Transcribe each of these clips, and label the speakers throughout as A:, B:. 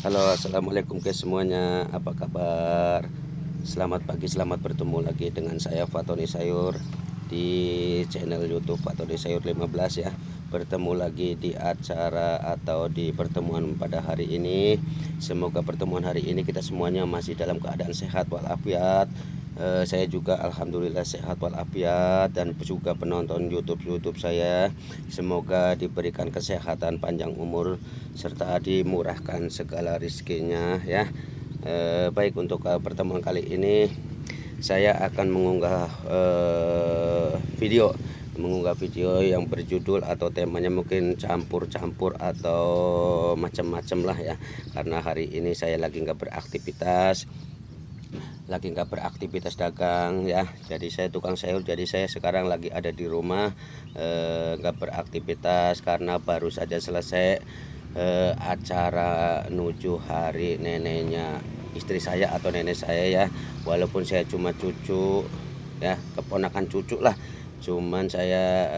A: Halo, assalamualaikum guys semuanya. Apa kabar? Selamat pagi, selamat bertemu lagi dengan saya Fatoni Sayur di channel YouTube Fatoni Sayur 15 ya. Bertemu lagi di acara atau di pertemuan pada hari ini. Semoga pertemuan hari ini kita semuanya masih dalam keadaan sehat walafiat. Saya juga alhamdulillah sehat walafiat, dan juga penonton YouTube saya semoga diberikan kesehatan, panjang umur, serta dimurahkan segala rizkinya ya. Baik, untuk pertemuan kali ini saya akan mengunggah video yang berjudul atau temanya mungkin campur-campur atau macam-macam lah ya, karena hari ini saya lagi nggak beraktivitas dagang ya. Jadi saya tukang sayur, jadi saya sekarang lagi ada di rumah, nggak beraktivitas karena baru saja selesai acara nuju hari neneknya istri saya atau nenek saya ya. Walaupun saya cuma cucu ya, keponakan cucu lah, cuman saya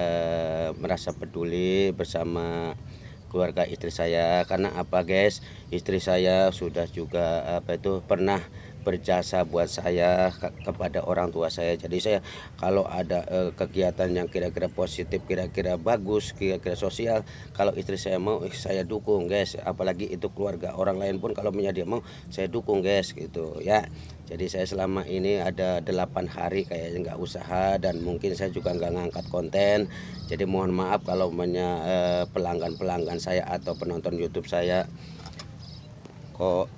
A: merasa peduli bersama keluarga istri saya. Karena apa guys, istri saya sudah juga pernah berjasa buat saya kepada orang tua saya. Jadi saya kalau ada kegiatan yang kira-kira positif, kira-kira bagus, kira-kira sosial, kalau istri saya mau, saya dukung guys. Apalagi itu keluarga orang lain pun kalau dia mau, saya dukung guys gitu ya. Jadi saya selama ini ada 8 hari kayaknya nggak usaha, dan mungkin saya juga nggak ngangkat konten. Jadi mohon maaf kalau pelanggan-pelanggan saya atau penonton YouTube saya kok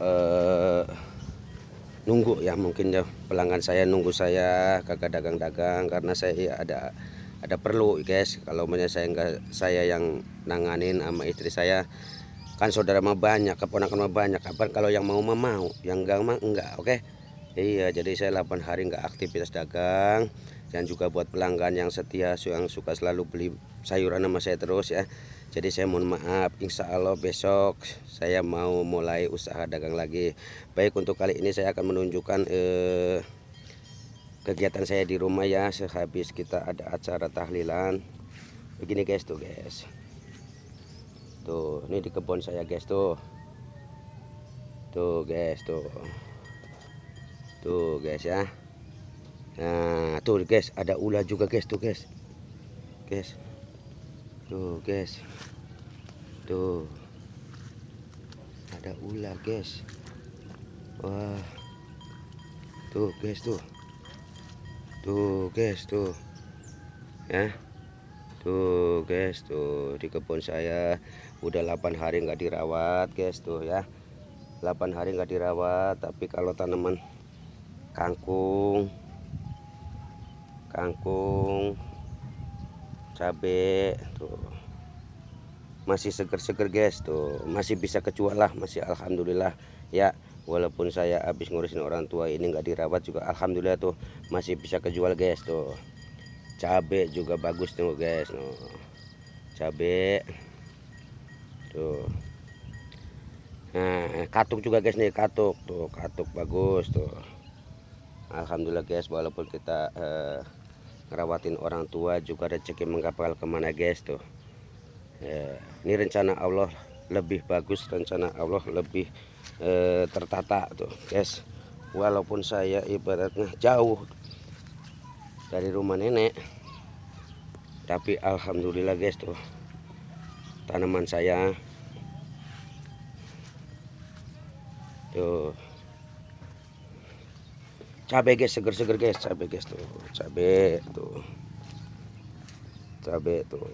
A: nunggu ya. Mungkin ya pelanggan saya nunggu saya kagak dagang-dagang, karena saya ada perlu guys. Kalau saya yang nanganin sama istri saya, kan saudara mah banyak, keponakan mah banyak. Kapan kalau yang mau mah mau, yang enggak mah enggak, oke. Iya, jadi saya 8 hari nggak aktivitas dagang. Dan juga buat pelanggan yang setia, yang suka selalu beli sayuran sama saya terus ya, jadi saya mohon maaf. Insya Allah besok saya mau mulai usaha dagang lagi. Baik, untuk kali ini saya akan menunjukkan kegiatan saya di rumah ya, sehabis kita ada acara tahlilan. Begini guys, tuh guys, tuh ini di kebun saya guys, tuh guys, tuh guys ya. Nah tuh guys, ada ular juga guys, tuh guys, tuh guys, tuh ada ular guys. Wah, tuh guys, tuh guys, tuh ya, tuh guys, tuh di kebun saya udah 8 hari nggak dirawat guys, tuh ya. 8 hari nggak dirawat, tapi kalau tanaman kangkung, cabe tuh masih seger-seger guys, tuh masih bisa kejual lah, masih alhamdulillah ya. Walaupun saya habis ngurusin orang tua ini nggak dirawat juga alhamdulillah, tuh masih bisa kejual guys. Tuh cabe juga bagus tuh guys, no cabe tuh. Nah katuk juga guys nih, katuk bagus tuh alhamdulillah guys. Walaupun kita ngerawatin orang tua juga rezeki menggapal kemana guys, tuh ya, ini rencana Allah lebih bagus, rencana Allah lebih tertata tuh guys. Walaupun saya ibaratnya jauh dari rumah nenek, tapi alhamdulillah guys, tuh tanaman saya tuh cabai guys, seger-seger guys, cabai guys, tuh cabai tuh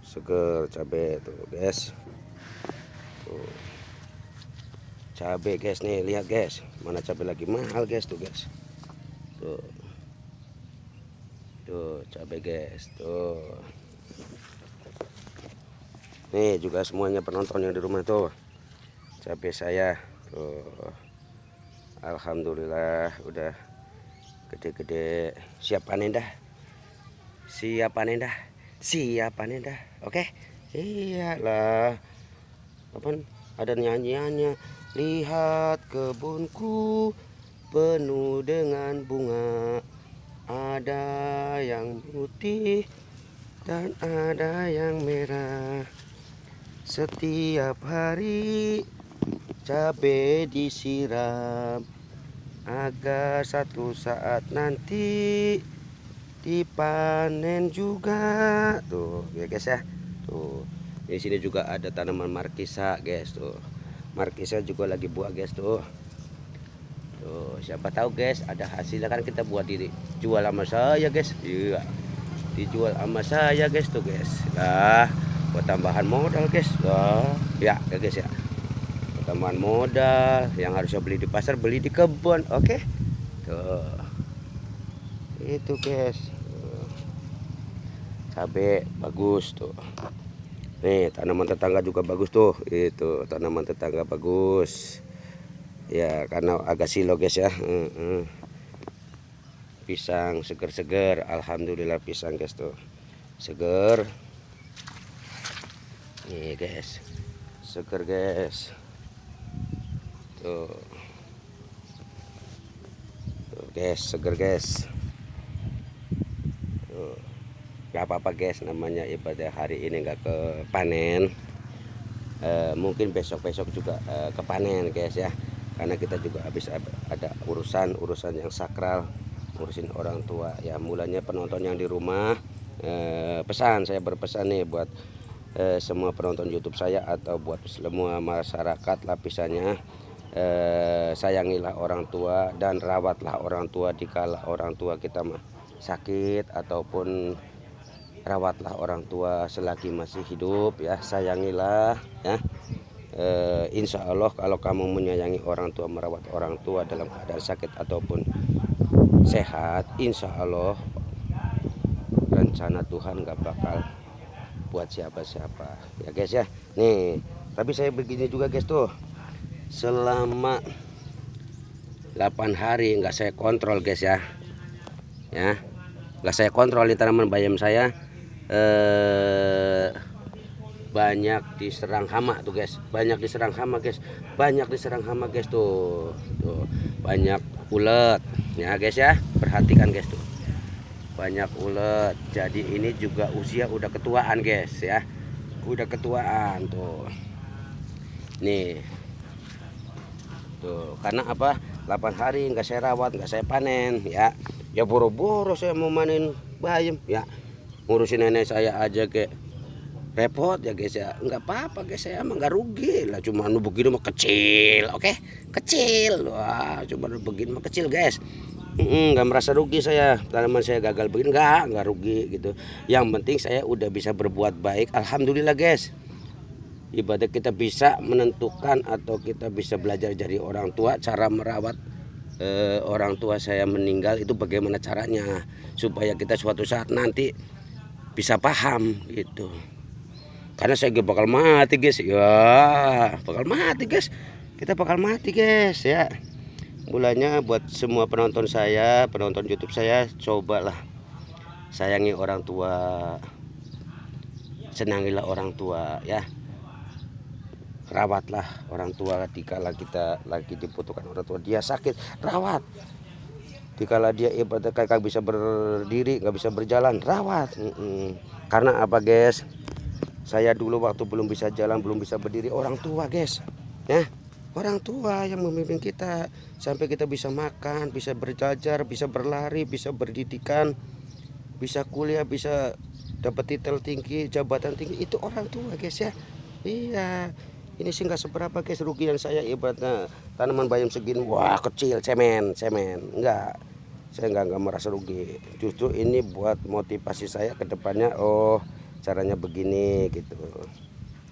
A: seger, cabai tuh guys, tuh cabai guys nih, lihat guys, mana cabai lagi mahal guys, tuh guys, tuh cabai guys, tuh nih juga semuanya penonton yang di rumah, tuh cabai saya tuh alhamdulillah udah gede-gede, siap panen dah, oke. Iyalah, apa ada nyanyiannya, lihat kebunku penuh dengan bunga, ada yang putih dan ada yang merah, Setiap hari cabai disiram agar satu saat nanti dipanen juga. Tuh ya guys ya. Tuh di sini juga ada tanaman markisa guys. Tuh markisa juga lagi buah guys. Tuh siapa tahu guys ada hasilnya, kan kita buat diri jual sama saya guys. Iya, dijual sama saya guys tuh guys. Nah, buat tambahan modal guys. Nah, ya guys ya. Tambahan modal yang harusnya beli di pasar, beli di kebun. Oke. Tuh. Itu guys. Cabai bagus tuh. Nih, tanaman tetangga juga bagus tuh. Itu tanaman tetangga bagus. Ya, karena agak silo guys ya. Pisang seger-seger, alhamdulillah pisang guys tuh. Seger. Nih guys. Seger guys. Tuh. Tuh guys, seger guys. Tuh. Gak apa-apa guys, namanya ibadah hari ini nggak kepanen. Mungkin besok-besok juga kepanen guys ya. Karena kita juga habis ada urusan yang sakral, ngurusin orang tua ya. Mulanya penonton yang di rumah, saya berpesan nih buat semua penonton YouTube saya atau buat semua masyarakat lapisannya, sayangilah orang tua dan rawatlah orang tua dikala orang tua kita sakit, ataupun rawatlah orang tua selagi masih hidup ya. Sayangilah ya. Insya Allah kalau kamu menyayangi orang tua, merawat orang tua dalam keadaan sakit ataupun sehat, insya Allah rencana Tuhan gak bakal buat siapa-siapa ya guys ya. Nih, tapi saya begini juga guys tuh, selama 8 hari nggak saya kontrol guys ya. Ya, nggak saya kontrol di tanaman bayam saya. Banyak diserang hama tuh guys, banyak diserang hama guys, tuh banyak ulet ya guys ya. Perhatikan guys tuh, banyak ulet. Jadi ini juga usia udah ketuaan guys ya, udah ketuaan tuh. Nih tuh, karena apa, 8 hari nggak saya rawat, nggak saya panen ya. Ya boro-boro saya mau manen bayam ya, ngurusin nenek saya aja kayak repot ya guys ya. Nggak apa-apa guys, saya emang nggak rugi lah, cuma begini mah kecil. Oke, kecil. Wah, cuma begini mah kecil guys. Nggak merasa rugi saya, tanaman saya gagal begini nggak rugi gitu. Yang penting saya udah bisa berbuat baik, alhamdulillah guys. Ibadah kita bisa menentukan atau kita bisa belajar dari orang tua cara merawat orang tua saya meninggal itu bagaimana caranya, supaya kita suatu saat nanti bisa paham gitu. Karena saya bakal mati guys ya, bakal mati guys, kita bakal mati guys ya. Mulanya buat semua penonton saya, penonton YouTube saya, cobalah sayangi orang tua, senangilah orang tua ya. Rawatlah orang tua dikala kita lagi dibutuhkan orang tua, dia sakit rawat. Dikala dia ibadah kagak bisa berdiri, nggak bisa berjalan, rawat. Karena apa guys, saya dulu waktu belum bisa jalan, belum bisa berdiri, orang tua guys ya, orang tua yang memimpin kita sampai kita bisa makan, bisa berjajar, bisa berlari, bisa berdidikan, bisa kuliah, bisa dapat titel tinggi, jabatan tinggi, itu orang tua guys ya. Iya, ini sih nggak seberapa guys, rugian saya ibaratnya tanaman bayam segini, wah kecil, cemen enggak. Saya nggak merasa rugi, justru ini buat motivasi saya ke depannya. Oh, caranya begini gitu.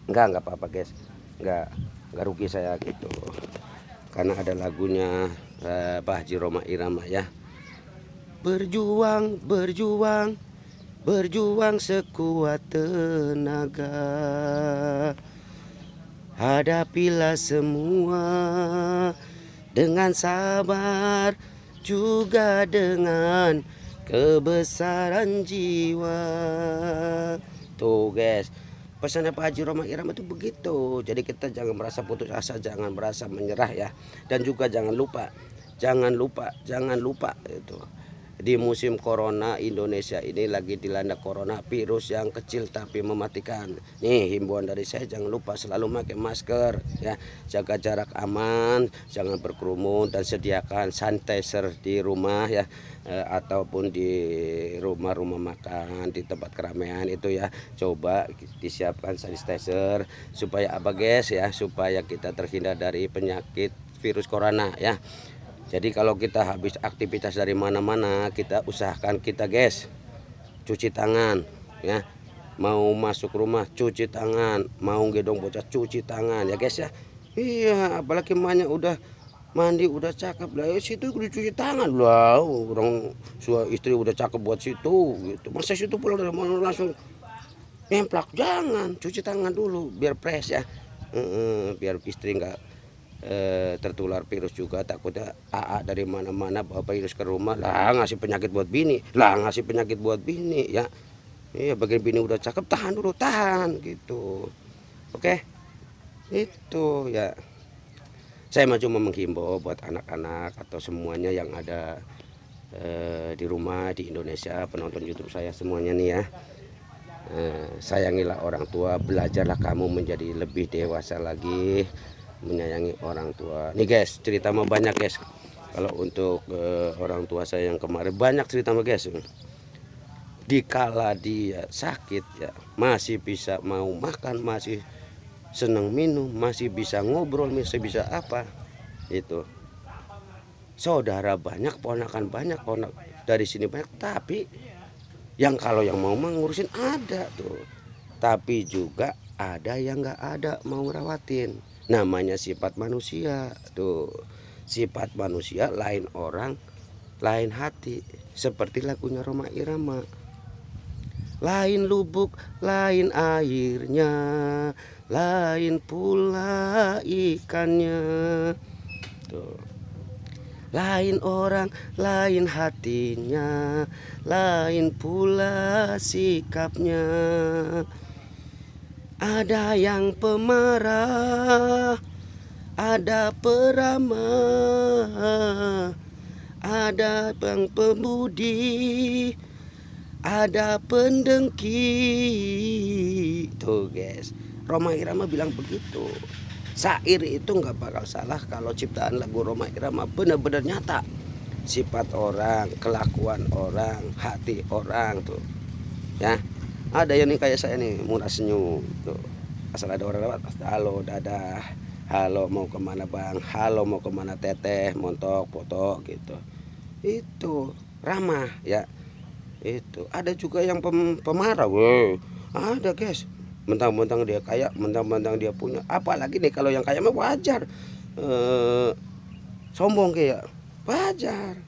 A: Enggak apa-apa guys, enggak rugi saya gitu. Karena ada lagunya Pak Haji Rhoma Irama ya. Berjuang sekuat tenaga, hadapilah semua dengan sabar, juga dengan kebesaran jiwa. Tuh guys, pesannya Pak Haji Rhoma Irama itu begitu. Jadi kita jangan merasa putus asa, jangan merasa menyerah ya. Dan juga jangan lupa itu Di musim corona Indonesia ini lagi dilanda corona, virus yang kecil tapi mematikan. Nih himbauan dari saya, jangan lupa selalu pakai masker ya, jaga jarak aman, jangan berkerumun, dan sediakan sanitizer di rumah ya, ataupun di rumah-rumah makan, di tempat keramaian itu ya. Coba disiapkan sanitizer supaya apa guys ya, supaya kita terhindar dari penyakit virus corona ya. Jadi kalau kita habis aktivitas dari mana-mana, kita usahakan kita guys cuci tangan ya. Mau masuk rumah cuci tangan, mau gedong bocah cuci tangan ya guys ya. Iya, apalagi emaknya udah mandi udah cakep lah, ya situ dicuci tangan lah. Orang istri udah cakep buat situ gitu. Masa situ pulang dari mana langsung nemplak? Jangan, cuci tangan dulu biar fresh ya. Biar istri nggak tertular virus juga. Takutnya AA dari mana-mana bawa virus ke rumah lah, ngasih penyakit buat bini ya. Iya, bagian bini udah cakep, tahan dulu, tahan gitu. Oke, itu ya. Saya cuma menghimbau buat anak-anak atau semuanya yang ada di rumah di Indonesia, penonton YouTube saya semuanya nih ya. Sayangilah orang tua, belajarlah kamu menjadi lebih dewasa lagi, menyayangi orang tua. Nih guys, cerita mah banyak guys. Kalau untuk orang tua saya yang kemarin banyak cerita mah guys. Dikala dia sakit ya, masih bisa mau makan, masih senang minum, masih bisa ngobrol, masih bisa apa itu. Saudara banyak, ponakan banyak, dari sini banyak, tapi yang kalau yang mau ngurusin ada tuh. Tapi juga ada yang nggak ada mau ngerawatin. Namanya sifat manusia tuh. Sifat manusia lain orang, lain hati. Seperti lagunya Rhoma Irama. Lain lubuk, lain airnya, lain pula ikannya. Tuh. Lain orang, lain hatinya, lain pula sikapnya. Ada yang pemarah, ada peramah, ada yang pemudi, ada pendengki. Tuh guys, Rhoma Irama bilang begitu. Syair itu nggak bakal salah kalau ciptaan lagu Rhoma Irama benar-benar nyata. Sifat orang, kelakuan orang, hati orang tuh ya. Ada yang nih kayak saya nih, murah senyum tuh. Asal ada orang lewat, halo dadah, halo mau kemana bang, halo mau kemana teteh, montok foto gitu. Itu ramah ya. Itu ada juga yang pemarah, weh. Ada guys, mentang-mentang dia kaya, mentang-mentang dia punya. Apalagi nih kalau yang kaya mah wajar sombong kayak wajar.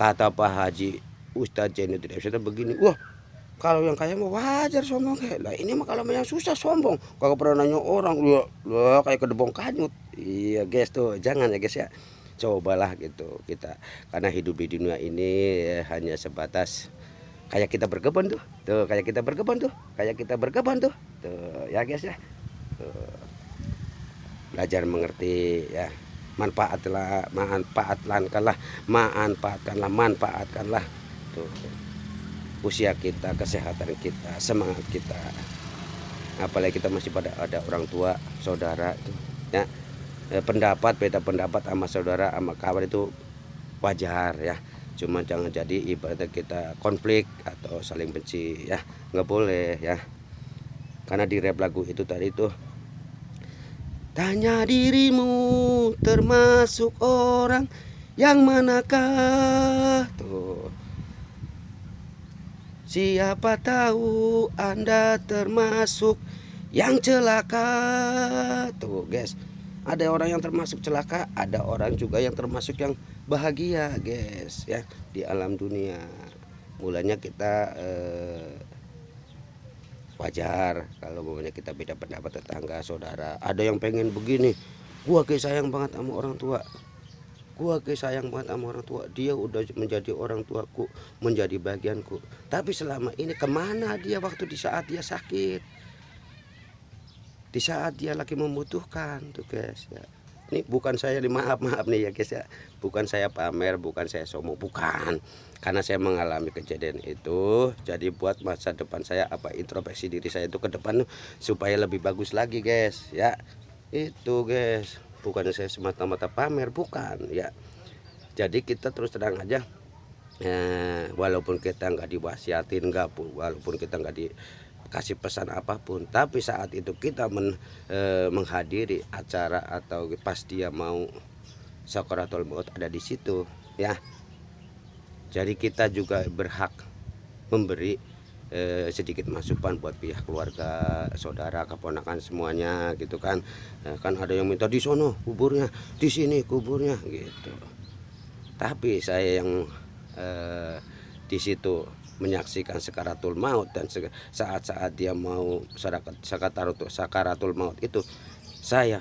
A: Kata Pak Haji Ustadz Zaini tidak bisa begini, wah kalau yang kaya mah wajar sombong kayak lah. Ini mah kalau yang susah sombong, kagak pernah nanya orang, lah kayak kedebong kanyut. Iya guys tuh, jangan ya guys ya. Cobalah gitu kita, karena hidup di dunia ini hanya sebatas kayak kita berkebun tuh, kayak kita berkebun tuh, ya guys ya. Tuh. Belajar mengerti ya, manfaatkanlah tuh usia kita, kesehatan kita, semangat kita. Apalagi kita masih pada ada orang tua, saudara itu ya. Beda pendapat sama saudara sama kawan itu wajar ya. Cuma jangan jadi ibaratnya kita konflik atau saling benci ya, nggak boleh ya. Karena di rap lagu itu tadi tuh, tanya dirimu termasuk orang yang manakah tuh. Siapa tahu Anda termasuk yang celaka. Tuh guys, ada orang yang termasuk celaka, ada orang juga yang termasuk yang bahagia guys ya di alam dunia. Mulanya kita wajar kalau momennya kita beda pendapat, tetangga, saudara. Ada yang pengen begini, gua kayak sayang banget sama orang tua, dia udah menjadi orang tuaku, menjadi bagianku. Tapi selama ini kemana dia waktu di saat dia sakit, di saat dia lagi membutuhkan tuh guys ya. Ini bukan saya maaf nih ya guys ya, bukan saya pamer, bukan saya sombong, bukan, karena saya mengalami kejadian itu. Jadi buat masa depan saya, introspeksi diri saya itu ke depan supaya lebih bagus lagi guys ya. Itu guys, bukan saya semata-mata pamer, bukan ya. Jadi kita terus terang aja, walaupun kita nggak diwasiatin, walaupun kita nggak dikasih pesan apapun, tapi saat itu kita menghadiri acara atau pas dia mau sakaratul maut ada di situ ya. Jadi kita juga berhak memberi sedikit masukan buat pihak keluarga, saudara, keponakan semuanya gitu kan. Kan ada yang minta di sono kuburnya, di sini kuburnya gitu. Tapi saya yang di situ menyaksikan sakaratul maut, dan saat-saat dia mau sakaratul maut itu, saya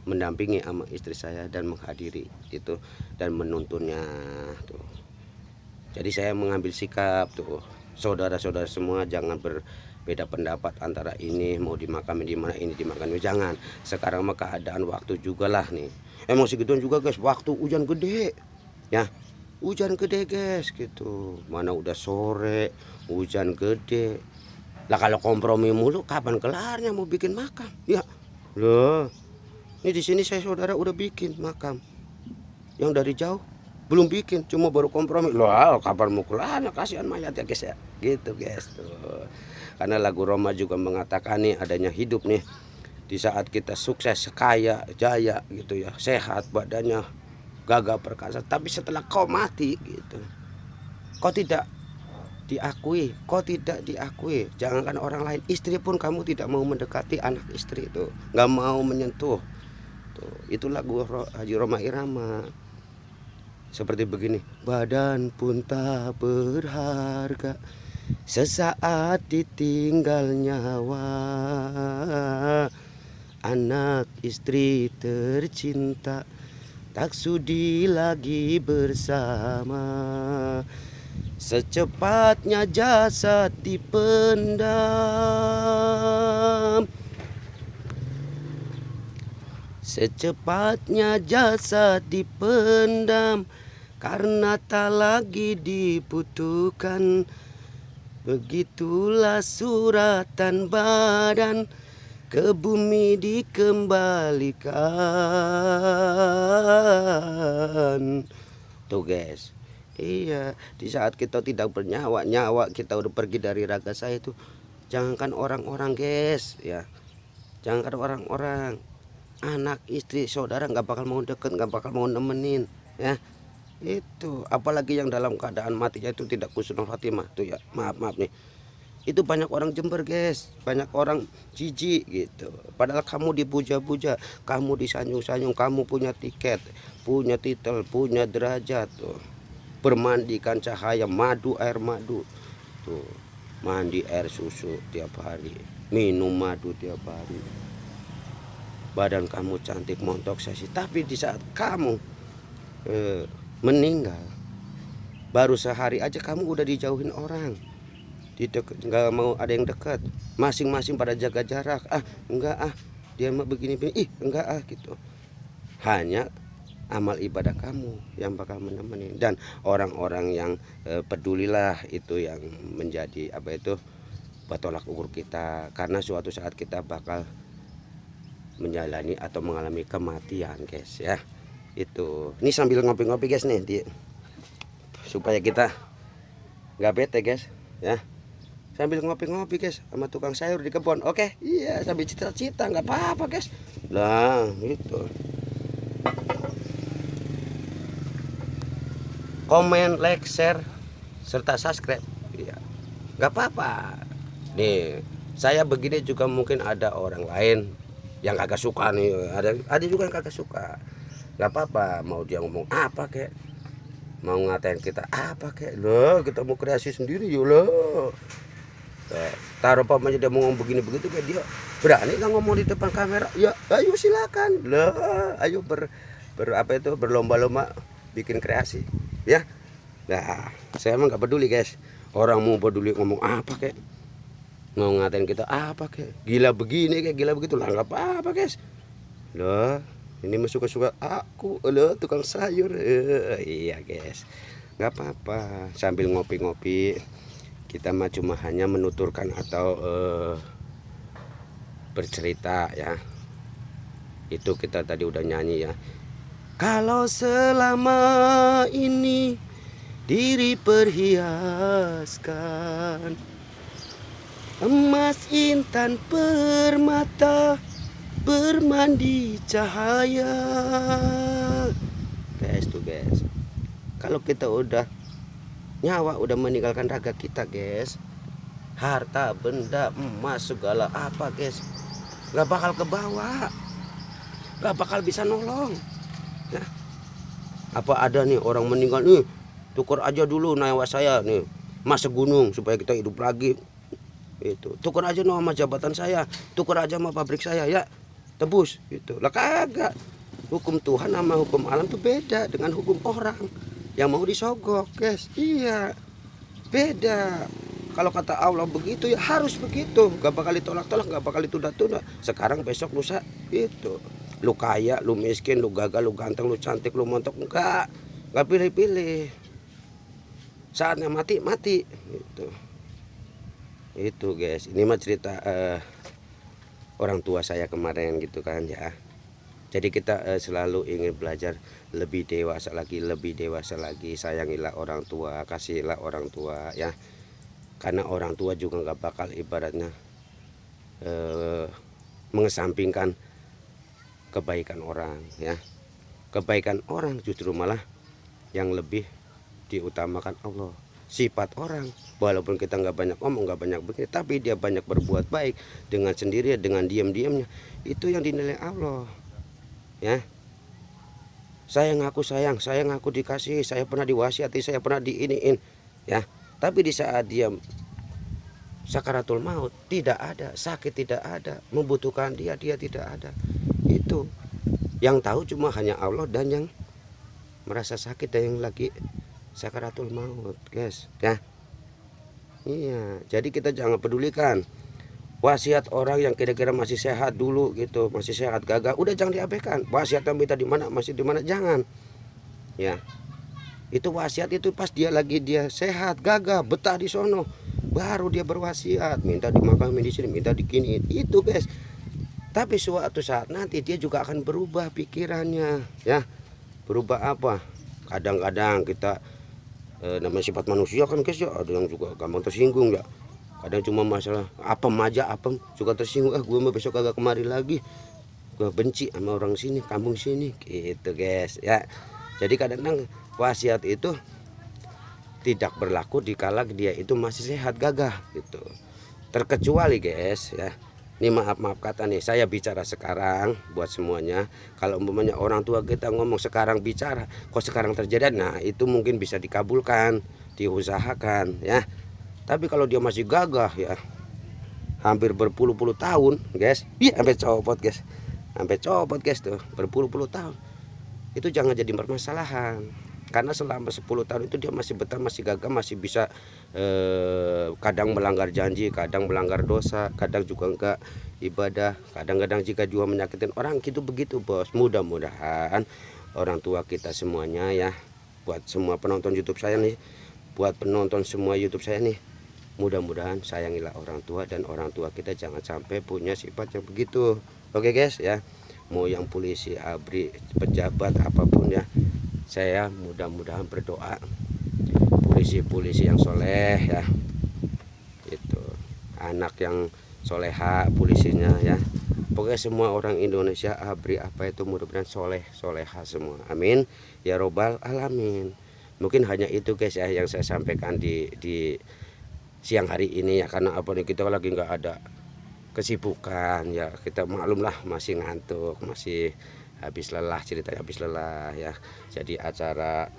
A: mendampingi sama istri saya dan menghadiri itu dan menuntunnya tuh. Jadi saya mengambil sikap tuh, saudara-saudara semua jangan berbeda pendapat antara ini mau dimakamin di mana, ini dimakamin, jangan. Sekarang mah keadaan waktu juga lah nih, emang segituan juga guys, waktu hujan gede ya, hujan gede guys gitu, mana udah sore hujan gede lah. Kalau kompromi mulu kapan kelarnya mau bikin makam ya loh. Ini di sini saya saudara udah bikin makam, yang dari jauh belum bikin, cuma baru kompromi loh. Kapan mau kelarnya, kasihan mayat ya guys ya gitu guys tuh. Karena lagu Roma juga mengatakan nih, adanya hidup nih di saat kita sukses, kaya, jaya gitu ya, sehat badannya, gagah perkasa, tapi setelah kau mati gitu, kau tidak diakui, jangankan orang lain, istri pun kamu tidak mau mendekati, anak istri itu nggak mau menyentuh tuh. Itu lagu Haji Rhoma Irama seperti begini, badan pun tak berharga sesaat ditinggal nyawa, anak istri tercinta tak sudi lagi bersama, secepatnya jasad dipendam, secepatnya jasad dipendam, karena tak lagi dibutuhkan. Begitulah suratan badan ke bumi dikembalikan. Tuh guys, iya, di saat kita tidak bernyawa, nyawa kita udah pergi dari raga saya itu, jangankan orang-orang guys ya, jangankan orang-orang, anak istri saudara nggak bakal mau deket, nggak bakal mau nemenin ya. Itu apalagi yang dalam keadaan matinya itu tidak husnul khotimah tuh ya, maaf nih. Itu banyak orang Jember guys, banyak orang jijik gitu, padahal kamu dipuja-puja, kamu disanjung-sanjung, kamu punya tiket, punya titel, punya derajat tuh, bermandikan cahaya madu, air madu tuh, mandi air susu tiap hari, minum madu tiap hari, badan kamu cantik, montok sesi. Tapi di saat kamu meninggal, baru sehari aja kamu udah dijauhin orang, nggak mau ada yang dekat, masing-masing pada jaga jarak, enggak dia mah begini, enggak gitu. Hanya amal ibadah kamu yang bakal menemani, dan orang-orang yang pedulilah itu yang menjadi tolak ukur kita, karena suatu saat kita bakal menjalani atau mengalami kematian guys ya. Itu ini sambil ngopi-ngopi guys nih supaya kita nggak bete guys ya, sambil ngopi-ngopi guys sama tukang sayur di kebun. Oke, iya, sambil cita-cita nggak apa-apa guys lah gitu. Komen, like, share serta subscribe ya, nggak apa-apa nih. Saya begini juga mungkin ada orang lain yang kagak suka nih, ada juga yang kagak suka, nggak apa-apa, mau dia ngomong apa kek, mau ngatain kita apa kek, loh kita mau kreasi sendiri yuk loh. Taruh pamanya dia mau ngomong begini begitu kayak dia berani nggak ngomong di depan kamera, ya ayo silakan loh, ayo berlomba-lomba bikin kreasi ya. Nah saya emang nggak peduli guys, orang mau peduli ngomong apa kek, mau ngatain kita apa kek, gila begini kayak gila begitu lah, nggak apa-apa guys loh. Ini mah suka-suka aku, lo tukang sayur. Iya guys, nggak apa-apa. Sambil ngopi-ngopi, kita mah cuma hanya menuturkan atau bercerita ya. Itu kita tadi udah nyanyi ya. Kalau selama ini diri perhiaskan emas intan permata bermandi cahaya. Guys tuh guys, kalau kita udah nyawa udah meninggalkan raga kita guys, harta benda emas segala apa guys nggak bakal kebawa, nggak bakal bisa nolong ya. Apa ada nih orang meninggal nih, tukar aja dulu nyawa saya nih emas segunung supaya kita hidup lagi. Itu tukar aja nama jabatan saya, tukar aja sama pabrik saya ya, tebus gitu lah. Kagak. Hukum Tuhan sama hukum alam tuh beda dengan hukum orang yang mau disogok guys. Iya beda. Kalau kata Allah begitu ya harus begitu, gak bakal ditolak-tolak, gak bakal ditunda-tunda. Sekarang besok lusa itu. Lu kaya, lu miskin, lu gagal, lu ganteng, lu cantik, lu montok, enggak pilih-pilih. Saatnya mati gitu. Itu guys, ini mah cerita orang tua saya kemarin gitu kan ya. Jadi kita selalu ingin belajar lebih dewasa lagi, sayangilah orang tua, kasihilah orang tua ya. Karena orang tua juga nggak bakal ibaratnya mengesampingkan kebaikan orang ya. Kebaikan orang justru malah yang lebih diutamakan Allah. Sifat orang, walaupun kita nggak banyak ngomong, nggak banyak begini, tapi dia banyak berbuat baik dengan sendiri, dengan diam-diamnya, itu yang dinilai Allah ya. Saya ngaku sayang, saya ngaku dikasih, saya pernah diwasiati, saya pernah diiniin ya. Tapi di saat dia sakaratul maut, tidak ada, sakit tidak ada, membutuhkan dia tidak ada. Itu yang tahu cuma hanya Allah dan yang merasa sakit dan yang lagi sakaratul maut guys ya. Iya, jadi kita jangan pedulikan wasiat orang yang kira-kira masih sehat dulu gitu, masih sehat gagah, udah jangan diabaikan. Wasiatnya minta di mana, masih di mana, jangan ya. Itu wasiat itu pas dia sehat gagah betah di sono, baru dia berwasiat, minta dimakamin di sini, minta dikiniin itu guys. Tapi suatu saat nanti dia juga akan berubah pikirannya ya. Berubah apa? Kadang-kadang kita namanya sifat manusia kan guys ya, ada yang juga gampang tersinggung ya. Kadang cuma masalah apem aja, apem suka tersinggung, gue mah besok kagak kemari lagi, gue benci sama orang sini, kampung sini gitu guys ya. Jadi kadang-kadang wasiat itu tidak berlaku dikala dia itu masih sehat gagah gitu. Terkecuali guys ya, ini maaf kata nih, saya bicara sekarang buat semuanya. Kalau umpamanya orang tua kita ngomong sekarang bicara, kok sekarang terjadi, nah itu mungkin bisa dikabulkan, diusahakan ya. Tapi kalau dia masih gagah ya, hampir berpuluh-puluh tahun guys, iya sampai copot guys tuh, berpuluh-puluh tahun, itu jangan jadi permasalahan. Karena selama 10 tahun itu dia masih betah, masih gagah, masih bisa kadang melanggar janji, kadang melanggar dosa, kadang juga enggak ibadah, kadang-kadang jika juga menyakitin orang gitu begitu bos. Mudah-mudahan orang tua kita semuanya ya, buat semua penonton YouTube saya nih, buat penonton semua YouTube saya nih, mudah-mudahan sayangilah orang tua, dan orang tua kita jangan sampai punya sifat yang begitu. Oke guys ya, mau yang polisi, ABRI, pejabat apapun ya, saya mudah-mudahan berdoa polisi-polisi yang soleh ya, itu anak yang soleha polisinya ya. Pokoknya semua orang Indonesia, ABRI apa itu, mudah-mudahan soleha semua, amin ya robbal alamin. Mungkin hanya itu guys ya yang saya sampaikan di siang hari ini ya. Karena apa nih, kita lagi nggak ada kesibukan ya, kita maklum lah, masih ngantuk, masih habis lelah, ceritanya habis lelah ya. Jadi acara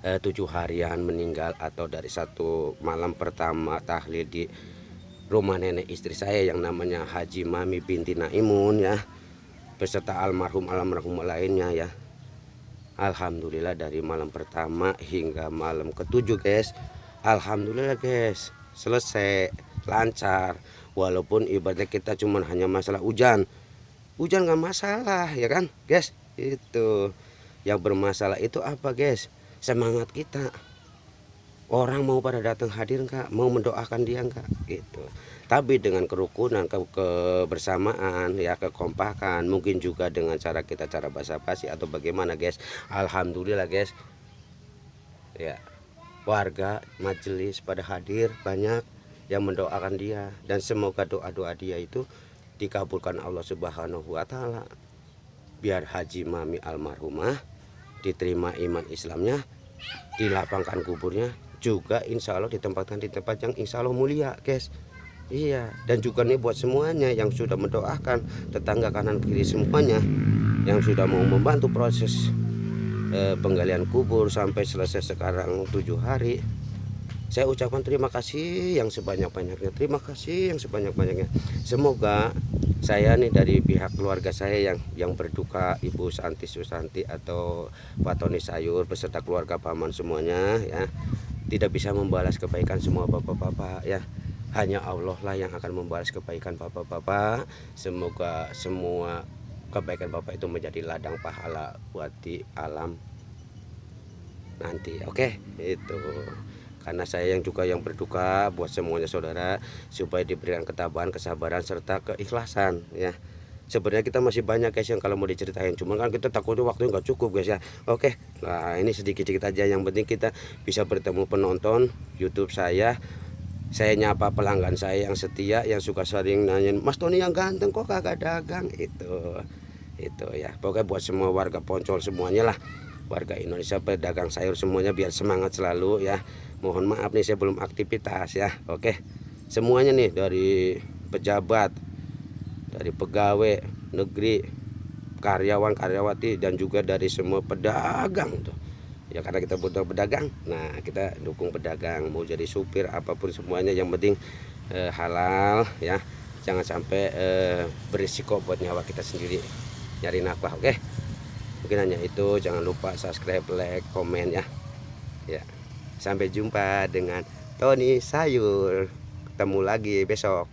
A: 7 harian meninggal atau dari 1 malam pertama tahlil di rumah nenek istri saya yang namanya Haji Mami binti Naimun ya, beserta almarhum lainnya ya. Alhamdulillah dari malam pertama hingga malam ke-7 guys, alhamdulillah guys, selesai lancar. Walaupun ibaratnya kita cuma hanya masalah hujan hujan nggak masalah ya kan guys. Itu yang bermasalah itu apa guys, semangat kita. Orang mau pada datang hadir enggak, mau mendoakan dia enggak gitu. Tapi dengan kerukunan, kebersamaan ya, kekompakan, mungkin juga dengan cara basa-basi atau bagaimana guys. Alhamdulillah guys ya, warga majelis pada hadir banyak yang mendoakan dia, dan semoga doa-doa dia itu dikabulkan Allah Subhanahu wa taala. Biar Haji Mami almarhumah diterima iman Islamnya, dilapangkan kuburnya, juga insya Allah ditempatkan di tempat yang insya Allah mulia guys. Iya, dan juga nih buat semuanya yang sudah mendoakan, tetangga kanan kiri semuanya yang sudah mau membantu proses penggalian kubur sampai selesai sekarang 7 hari. Saya ucapkan terima kasih yang sebanyak-banyaknya, terima kasih yang sebanyak-banyaknya. Semoga saya nih dari pihak keluarga saya yang berduka, Ibu Santi Susanti atau Pak Tony Sayur beserta keluarga paman semuanya ya, tidak bisa membalas kebaikan semua bapak-bapak ya. Hanya Allah lah yang akan membalas kebaikan bapak-bapak. Semoga semua kebaikan bapak itu menjadi ladang pahala buat di alam nanti. Oke, itu. Karena saya yang juga yang berduka buat semuanya saudara, supaya diberikan ketabahan, kesabaran serta keikhlasan ya. Sebenarnya kita masih banyak guys yang kalau mau diceritain, cuman kan kita takutnya waktu nggak cukup guys ya. Oke, nah ini sedikit-sedikit aja, yang penting kita bisa bertemu penonton YouTube saya nyapa pelanggan saya yang setia, yang suka sering nanyain, Mas Tony yang ganteng kok kagak dagang, itu ya. Pokoknya buat semua warga Poncol semuanya lah, warga Indonesia pedagang sayur semuanya, biar semangat selalu ya. Mohon maaf nih saya belum aktivitas ya. Oke, semuanya nih, dari pejabat, dari pegawai negeri, karyawan karyawati, dan juga dari semua pedagang tuh ya, karena kita butuh pedagang. Nah, kita dukung pedagang, mau jadi supir apapun semuanya, yang penting halal ya, jangan sampai berisiko buat nyawa kita sendiri nyari nafkah. Oke, mungkin hanya itu. Jangan lupa subscribe, like, komen ya. Sampai jumpa dengan Tony Sayur, ketemu lagi besok.